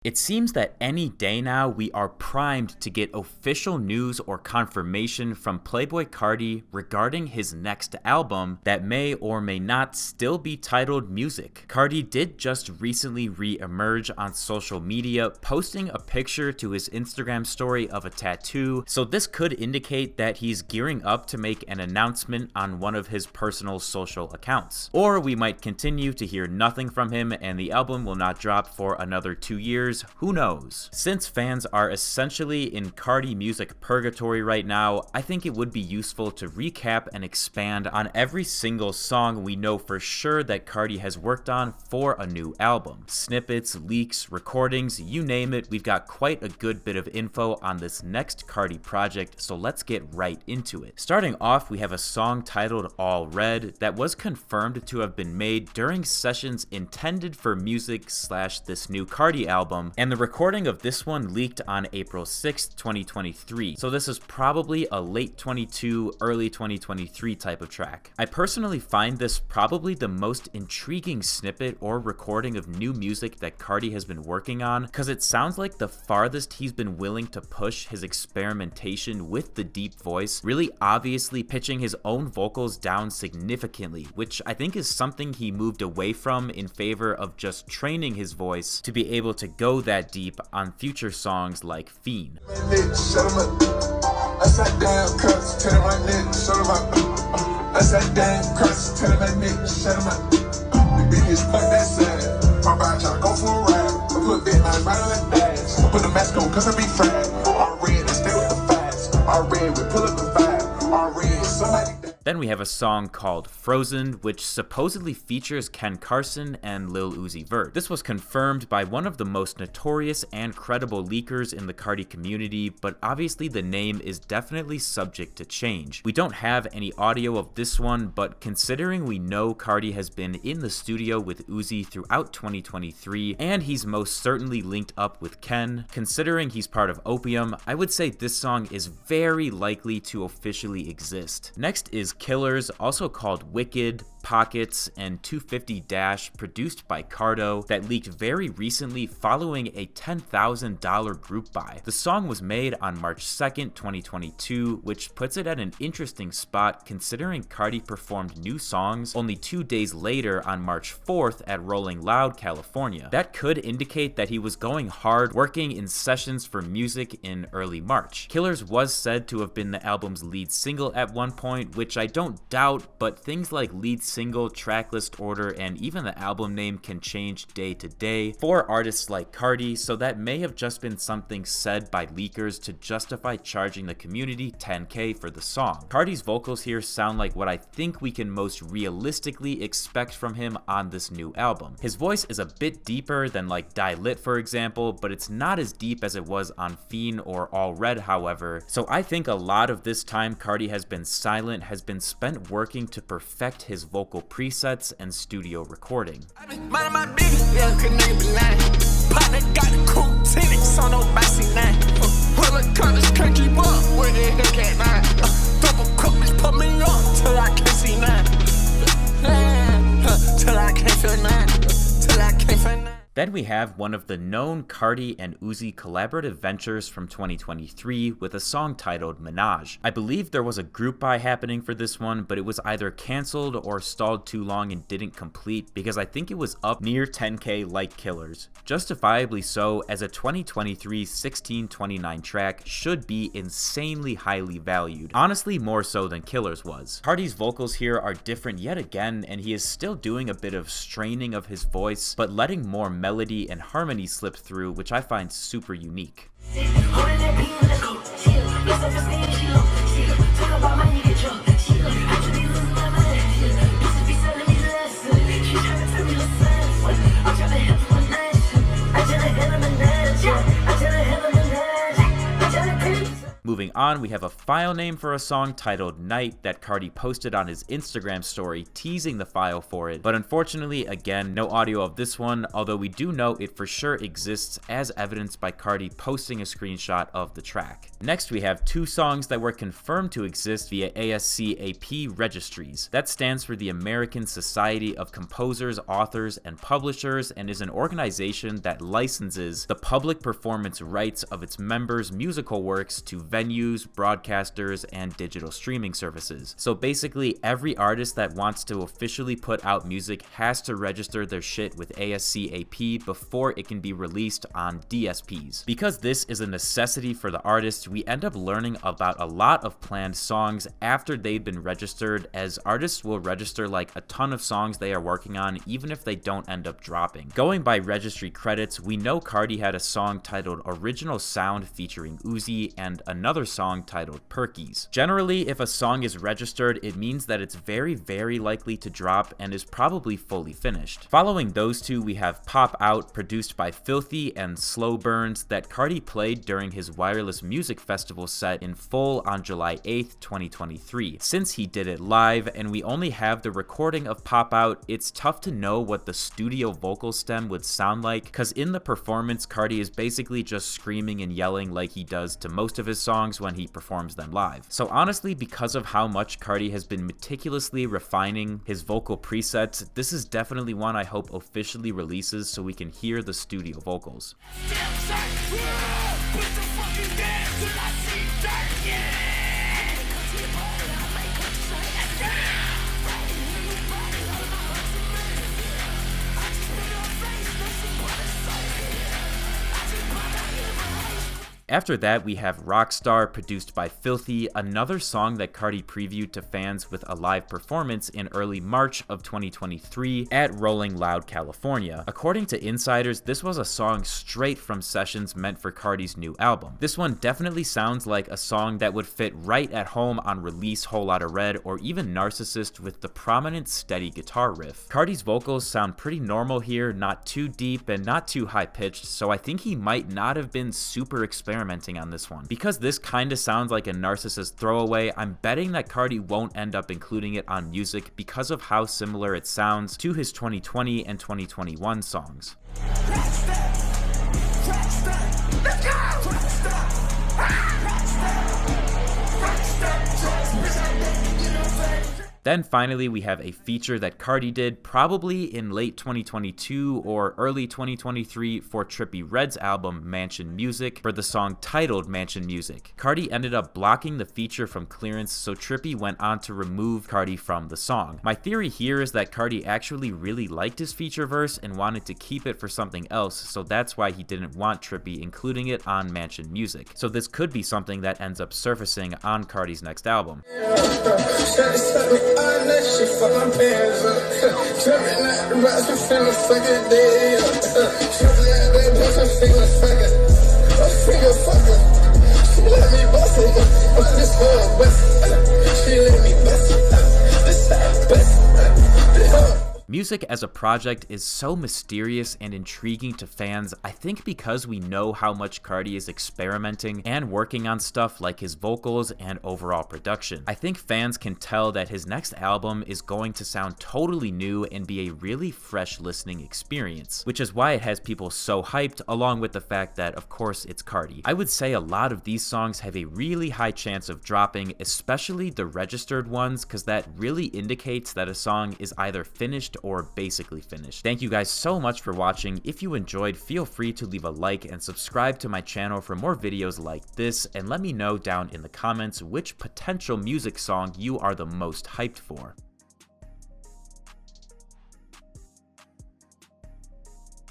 It seems that any day now we are primed to get official news or confirmation from Playboi Carti regarding his next album that may or may not still be titled Music. Carti did just recently re-emerge on social media, posting a picture to his Instagram story of a tattoo, so this could indicate that he's gearing up to make an announcement on one of his personal social accounts. Or we might continue to hear nothing from him and the album will not drop for another 2 years. Who knows? Since fans are essentially in Carti music purgatory right now, I think it would be useful to recap and expand on every single song we know for sure that Carti has worked on for a new album. Snippets, leaks, recordings, you name it, we've got quite a good bit of info on this next Carti project, so let's get right into it. Starting off, we have a song titled All Red that was confirmed to have been made during sessions intended for music / this new Carti album, and the recording of this one leaked on April 6th, 2023, so this is probably a late 22, early 2023 type of track. I personally find this probably the most intriguing snippet or recording of new music that Carti has been working on, because it sounds like the farthest he's been willing to push his experimentation with the deep voice, really obviously pitching his own vocals down significantly, which I think is something he moved away from in favor of just training his voice to be able to go that deep on future songs like Fiend. Then we have a song called Frozen, which supposedly features Ken Carson and Lil Uzi Vert. This was confirmed by one of the most notorious and credible leakers in the Carti community, but obviously the name is definitely subject to change. We don't have any audio of this one, but considering we know Carti has been in the studio with Uzi throughout 2023, and he's most certainly linked up with Ken, considering he's part of Opium, I would say this song is very likely to officially exist. Next is Killers, also called Wicked, Pockets, and 250 Dash, produced by Cardo, that leaked very recently following a $10,000 group buy. The song was made on March 2nd, 2022, which puts it at an interesting spot considering Carti performed new songs only 2 days later on March 4th at Rolling Loud, California. That could indicate that he was going hard working in sessions for music in early March. Killers was said to have been the album's lead single at one point, which I don't doubt, but things like lead single, tracklist order, and even the album name can change day to day for artists like Carti, so that may have just been something said by leakers to justify charging the community $10K for the song. Carti's vocals here sound like what I think we can most realistically expect from him on this new album. His voice is a bit deeper than like Die Lit, for example, but it's not as deep as it was on Fiend or All Red, however, so I think a lot of this time Carti has been silent has been spent working to perfect his vocal presets and studio recording. Then we have one of the known Carti and Uzi collaborative ventures from 2023 with a song titled Minaj. I believe there was a group buy happening for this one, but it was either canceled or stalled too long and didn't complete because I think it was up near 10K like Killers. Justifiably so, as a 2023 1629 track should be insanely highly valued. Honestly, more so than Killers was. Carti's vocals here are different yet again, and he is still doing a bit of straining of his voice, but letting more melody and harmony slip through, which I find super unique. Moving on, we have a file name for a song titled Night that Carti posted on his Instagram story teasing the file for it, but unfortunately, again, no audio of this one, although we do know it for sure exists as evidenced by Carti posting a screenshot of the track. Next, we have two songs that were confirmed to exist via ASCAP registries. That stands for the American Society of Composers, Authors, and Publishers, and is an organization that licenses the public performance rights of its members' musical works to venues, broadcasters, and digital streaming services. So basically, every artist that wants to officially put out music has to register their shit with ASCAP before it can be released on DSPs. Because this is a necessity for the artist, we end up learning about a lot of planned songs after they've been registered, as artists will register like a ton of songs they are working on even if they don't end up dropping. Going by registry credits, we know Carti had a song titled Original Sound featuring Uzi and another song titled Perkies. Generally, if a song is registered, it means that it's very likely to drop and is probably fully finished. Following those two, we have Pop Out, produced by Filthy and Slow Burns, that Carti played during his Wireless Music Festival set in full on July 8th, 2023. Since he did it live and we only have the recording of Pop Out, it's tough to know what the studio vocal stem would sound like, because in the performance, Carti is basically just screaming and yelling like he does to most of his songs when he performs them live. So honestly, because of how much Carti has been meticulously refining his vocal presets, this is definitely one I hope officially releases so we can hear the studio vocals. After that, we have Rockstar, produced by Filthy, another song that Carti previewed to fans with a live performance in early March of 2023 at Rolling Loud, California. According to insiders, this was a song straight from sessions meant for Carti's new album. This one definitely sounds like a song that would fit right at home on Release Whole Lotta Red or even Narcissist with the prominent steady guitar riff. Carti's vocals sound pretty normal here, not too deep and not too high-pitched, so I think he might not have been super experimenting on this one. Because this kinda sounds like a Narcissist throwaway, I'm betting that Carti won't end up including it on music because of how similar it sounds to his 2020 and 2021 songs. Then finally, we have a feature that Carti did probably in late 2022 or early 2023 for Trippie Redd's album Mansion Music for the song titled Mansion Music. Carti ended up blocking the feature from clearance, so Trippie went on to remove Carti from the song. My theory here is that Carti actually really liked his feature verse and wanted to keep it for something else, so that's why he didn't want Trippie including it on Mansion Music. So this could be something that ends up surfacing on Carti's next album. She fuck my pants up. Trapping at the rocks, we finna fuck it day up. Trapping at the bitch, I'm finna fuck it. I'm finna fuck it. She let me bust it. I'm this whole west. She let me bust it. This side best. Music as a project is so mysterious and intriguing to fans, I think because we know how much Carti is experimenting and working on stuff like his vocals and overall production. I think fans can tell that his next album is going to sound totally new and be a really fresh listening experience, which is why it has people so hyped, along with the fact that, of course, it's Carti. I would say a lot of these songs have a really high chance of dropping, especially the registered ones, because that really indicates that a song is either finished or basically finished. Thank you guys so much for watching. If you enjoyed, feel free to leave a like and subscribe to my channel for more videos like this, and let me know down in the comments which potential music song you are the most hyped for.